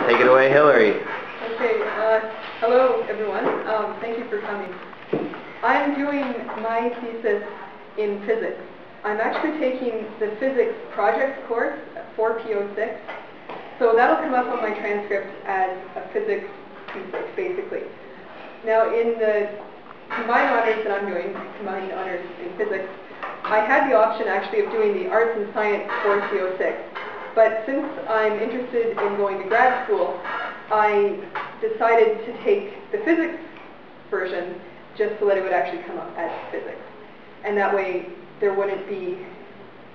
Take it away, Hillary. Okay, hello everyone. Thank you for coming. I'm doing my thesis in physics. I'm actually taking the physics projects course at 4P06. So that'll come up on my transcript as a physics thesis, basically. Now in the combined honors that I'm doing, combined honors in physics, I had the option actually of doing the arts and science 4P06. But since I'm interested in going to grad school, I decided to take the physics version just so that it would actually come up as physics. And that way there wouldn't be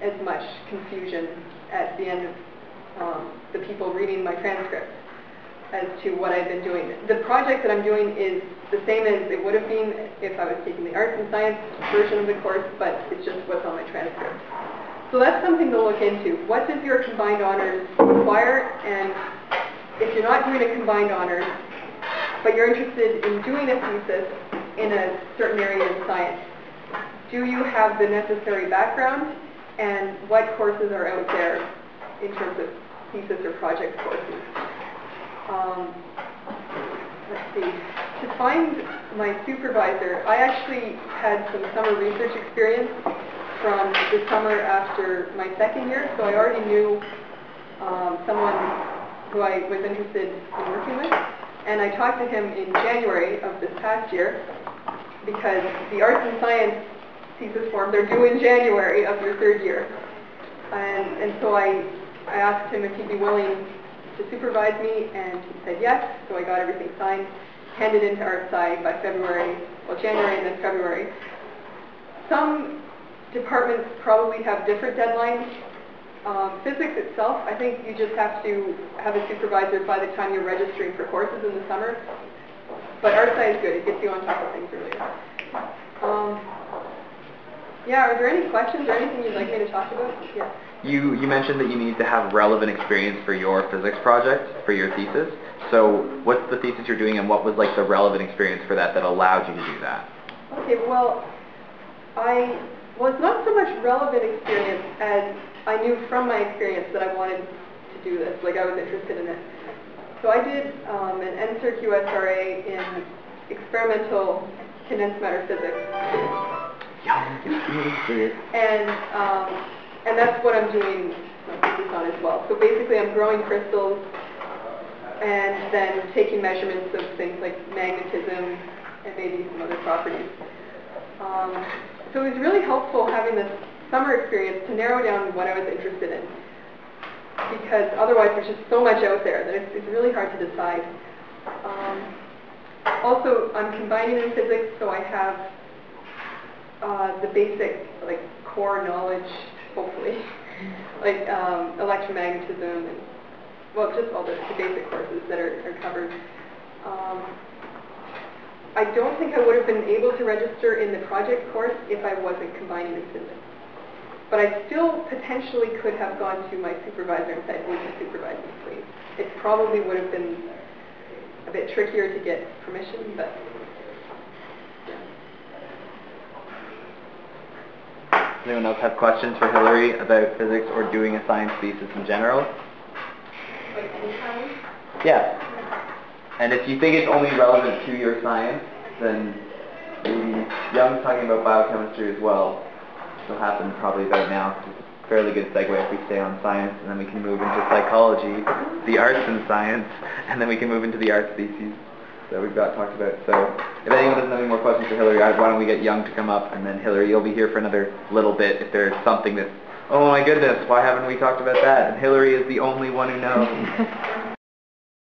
as much confusion at the end of the people reading my transcript as to what I've been doing. The project that I'm doing is the same as it would have been if I was taking the arts and science version of the course, but it's just what's on my transcript. So that's something to look into. What does your combined honors require? And if you're not doing a combined honors, but you're interested in doing a thesis in a certain area of science, do you have the necessary background? And what courses are out there in terms of thesis or project courses? Let's see. To find my supervisor, I actually had some summer research experience from the summer after my second year, so I already knew someone who I was interested in working with, and I talked to him in January of this past year because the arts and science thesis forms are due in January of your third year, and so I asked him if he'd be willing to supervise me, and he said yes, so I got everything signed, handed into ArtSci by January and then February. Some departments probably have different deadlines. Physics itself, I think you just have to have a supervisor by the time you're registering for courses in the summer. But ArtSci is good. It gets you on top of things earlier. Yeah, are there any questions or anything you'd like me to talk about? Yeah. You mentioned that you need to have relevant experience for your physics project, for your thesis. So what's the thesis you're doing, and what was like the relevant experience for that allowed you to do that? Okay, well, it's not so much relevant experience as I knew from my experience that I wanted to do this, like I was interested in it. So I did an NSERQ-SRA in experimental condensed matter physics. And that's what I'm doing my thesis on as well. So basically I'm growing crystals and then taking measurements of things like magnetism and maybe some other properties. So it was really helpful having this summer experience to narrow down what I was interested in, because otherwise there's just so much out there that it's really hard to decide. Also, I'm combining in physics, so I have the basic core knowledge, hopefully, like electromagnetism and, well, just all the basic courses that are covered. I don't think I would have been able to register in the project course if I wasn't combining in physics. But I still potentially could have gone to my supervisor and said, "Would you supervise me, please?" It probably would have been a bit trickier to get permission, but yeah. Does anyone else have questions for Hillary about physics or doing a science thesis in general? Like any kind? Yeah. And if you think it's only relevant to your science, then maybe Young's talking about biochemistry as well. It'll happen probably about now. It's a fairly good segue if we stay on science, and then we can move into psychology, the arts and science, and then we can move into the arts theses that we've got talked about. So if anyone doesn't have any more questions for Hillary, why don't we get Young to come up, and then Hillary, you'll be here for another little bit if there's something that, oh my goodness, why haven't we talked about that? And Hillary is the only one who knows.